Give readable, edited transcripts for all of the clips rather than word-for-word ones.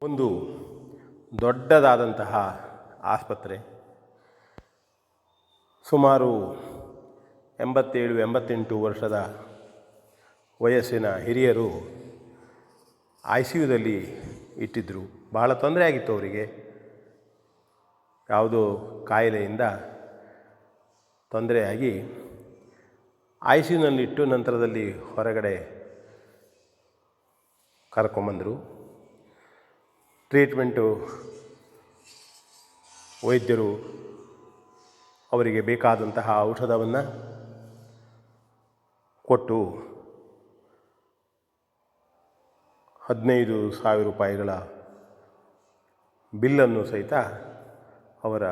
ಒಂದು ದೊಡ್ಡದಾದಂತಹ ಆಸ್ಪತ್ರೆ. ಸುಮಾರು 87-88 ವರ್ಷದ ವಯಸ್ಸಿನ ಹಿರಿಯರು ICUದಲ್ಲಿ ಇಟ್ಟಿದ್ದರು. ಬಹಳ ತೊಂದರೆ ಆಗಿತ್ತು ಅವರಿಗೆ. ಯಾವುದೋ ಕಾಯಿಲೆಯಿಂದ ತೊಂದರೆಯಾಗಿ ICUನಲ್ಲಿಟ್ಟು ನಂತರದಲ್ಲಿ ಹೊರಗಡೆ ಕರ್ಕೊಂಬಂದರು. ಟ್ರೀಟ್ಮೆಂಟು ವೈದ್ಯರು ಅವರಿಗೆ ಬೇಕಾದಂತಹ ಔಷಧವನ್ನು ಕೊಟ್ಟು 15,000 ರೂಪಾಯಿಗಳ ಬಿಲ್ಲನ್ನು ಸಹಿತ ಅವರ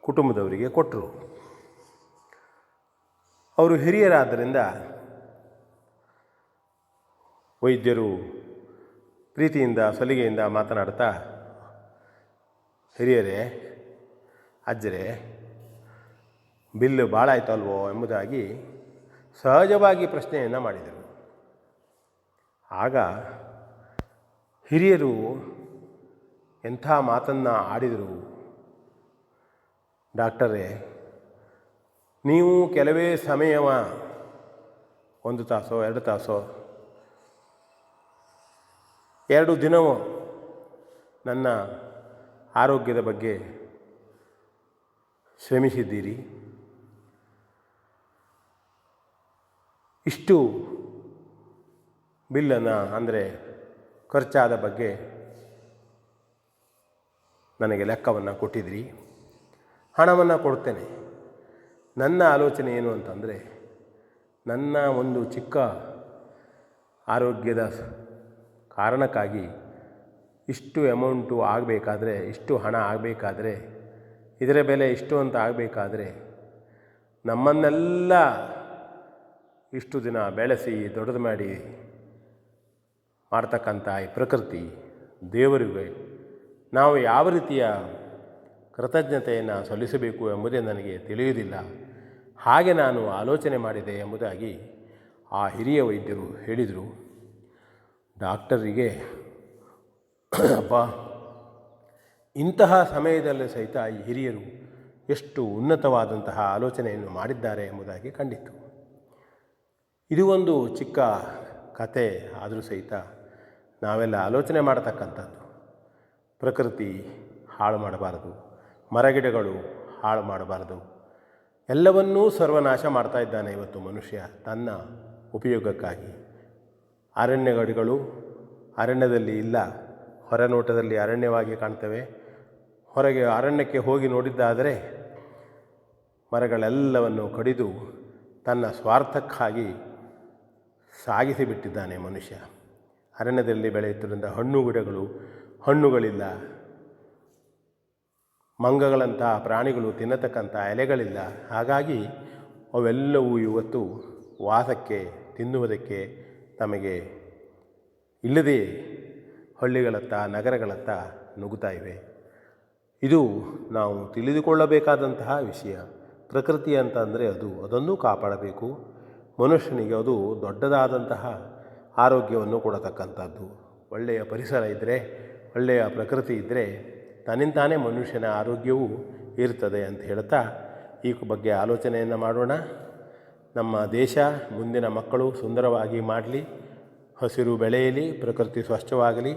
ಕುಟುಂಬದವರಿಗೆ ಕೊಟ್ಟರು. ಅವರು ಹಿರಿಯರಾದ್ದರಿಂದ ವೈದ್ಯರು ಪ್ರೀತಿಯಿಂದ ಸಲಿಗೆಯಿಂದ ಮಾತನಾಡ್ತಾ, ಹಿರಿಯರೇ, ಅಜ್ಜರೇ, ಬಿಲ್ಲು ಭಾಳ ಆಯ್ತಲ್ವೋ ಎಂಬುದಾಗಿ ಸಹಜವಾಗಿ ಪ್ರಶ್ನೆಯನ್ನು ಮಾಡಿದರು. ಆಗ ಹಿರಿಯರು ಎಂಥ ಮಾತನ್ನು ಆಡಿದರು. ಡಾಕ್ಟರೇ, ನೀವು ಕೆಲವೇ ಸಮಯವ 1 ತಾಸೋ 2 ತಾಸೋ 2 ದಿನವೋ ನನ್ನ ಆರೋಗ್ಯದ ಬಗ್ಗೆ ಶ್ರಮಿಸಿದ್ದೀರಿ. ಇಷ್ಟು ಬಿಲ್ಲನ್ನು ಅಂದರೆ ಖರ್ಚಾದ ಬಗ್ಗೆ ನನಗೆ ಲೆಕ್ಕವನ್ನು ಕೊಟ್ಟಿದ್ದೀರಿ. ಹಣವನ್ನು ಕೊಡ್ತೇನೆ. ನನ್ನ ಆಲೋಚನೆ ಏನು ಅಂತಂದರೆ, ನನ್ನ ಒಂದು ಚಿಕ್ಕ ಆರೋಗ್ಯದ ಕಾರಣಕ್ಕಾಗಿ ಇಷ್ಟು ಅಮೌಂಟು ಆಗಬೇಕಾದ್ರೆ, ಇಷ್ಟು ಹಣ ಆಗಬೇಕಾದ್ರೆ, ಇದರ ಬೆಲೆ ಇಷ್ಟು ಅಂತ ಆಗಬೇಕಾದ್ರೆ, ನಮ್ಮನ್ನೆಲ್ಲ ಇಷ್ಟು ದಿನ ಬೆಳೆಸಿ ದೊಡ್ಡದು ಮಾಡಿ ಮಾಡ್ತಕ್ಕಂಥ ಈ ಪ್ರಕೃತಿ ದೇವರಿಗೆ ನಾವು ಯಾವ ರೀತಿಯ ಕೃತಜ್ಞತೆಯನ್ನು ಸಲ್ಲಿಸಬೇಕು ಎಂಬುದೇ ನನಗೆ ತಿಳಿಯುವುದಿಲ್ಲ. ಹಾಗೆ ನಾನು ಆಲೋಚನೆ ಮಾಡಿದೆ ಎಂಬುದಾಗಿ ಆ ಹಿರಿಯ ವೈದ್ಯರು ಹೇಳಿದರು. ಡಾಕ್ಟರಿಗೆ ಅಪ್ಪ, ಇಂತಹ ಸಮಯದಲ್ಲಿ ಸಹಿತ ಈ ಹಿರಿಯರು ಎಷ್ಟು ಉನ್ನತವಾದಂತಹ ಆಲೋಚನೆಯನ್ನು ಮಾಡಿದ್ದಾರೆ ಎಂಬುದಾಗಿ ಕಂಡಿತು. ಇದು ಒಂದು ಚಿಕ್ಕ ಕತೆ ಆದರೂ ಸಹಿತ ನಾವೆಲ್ಲ ಆಲೋಚನೆ ಮಾಡತಕ್ಕಂಥದ್ದು. ಪ್ರಕೃತಿ ಹಾಳು ಮಾಡಬಾರದು, ಮರಗಿಡಗಳು ಹಾಳು ಮಾಡಬಾರದು. ಎಲ್ಲವನ್ನೂ ಸರ್ವನಾಶ ಮಾಡ್ತಾ ಇದ್ದಾನೆ ಇವತ್ತು ಮನುಷ್ಯ ತನ್ನ ಉಪಯೋಗಕ್ಕಾಗಿ. ಅರಣ್ಯಗಳು ಅರಣ್ಯದಲ್ಲಿ ಇಲ್ಲ, ಹೊರನೋಟದಲ್ಲಿ ಅರಣ್ಯವಾಗಿ ಕಾಣ್ತವೆ. ಹೊರಗೆ ಅರಣ್ಯಕ್ಕೆ ಹೋಗಿ ನೋಡಿದ್ದಾದರೆ ಮರಗಳೆಲ್ಲವನ್ನು ಕಡಿದು ತನ್ನ ಸ್ವಾರ್ಥಕ್ಕಾಗಿ ಸಾಗಿಸಿಬಿಟ್ಟಿದ್ದಾನೆ ಮನುಷ್ಯ. ಅರಣ್ಯದಲ್ಲಿ ಬೆಳೆಯುತ್ತಿರುವಂಥ ಹಣ್ಣುಗಳಿಲ್ಲ, ಮಂಗಗಳಂತಹ ಪ್ರಾಣಿಗಳು ತಿನ್ನತಕ್ಕಂಥ ಎಲೆಗಳಿಲ್ಲ. ಹಾಗಾಗಿ ಅವೆಲ್ಲವೂ ಇವತ್ತು ವಾಸಕ್ಕೆ ತಿನ್ನುವುದಕ್ಕೆ ತಮಗೆ ಇಲ್ಲದೆ ಹಳ್ಳಿಗಳತ್ತ ನಗರಗಳತ್ತ ನುಗ್ಗುತ್ತಾ ಇವೆ. ಇದು ನಾವು ತಿಳಿದುಕೊಳ್ಳಬೇಕಾದಂತಹ ವಿಷಯ. ಪ್ರಕೃತಿ ಅಂತಂದರೆ ಅದನ್ನು ಕಾಪಾಡಬೇಕು. ಮನುಷ್ಯನಿಗೆ ಅದು ದೊಡ್ಡದಾದಂತಹ ಆರೋಗ್ಯವನ್ನು ಕೊಡತಕ್ಕಂಥದ್ದು. ಒಳ್ಳೆಯ ಪರಿಸರ ಇದ್ದರೆ, ಒಳ್ಳೆಯ ಪ್ರಕೃತಿ ಇದ್ದರೆ ತನ್ನಿಂತಾನೇ ಮನುಷ್ಯನ ಆರೋಗ್ಯವೂ ಇರ್ತದೆ ಅಂತ ಹೇಳ್ತಾ ಈ ಬಗ್ಗೆ ಆಲೋಚನೆಯನ್ನು ಮಾಡೋಣ. ನಮ್ಮ ದೇಶ ಮುಂದಿನ ಮಕ್ಕಳು ಸುಂದರವಾಗಿ ಮಾಡಲಿ, ಹಸಿರು ಬೆಳೆಯಲಿ, ಪ್ರಕೃತಿ ಸ್ವಚ್ಛವಾಗಲಿ,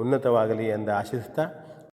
ಉನ್ನತವಾಗಲಿ ಎಂದು ಆಶಿಸ್ತಾ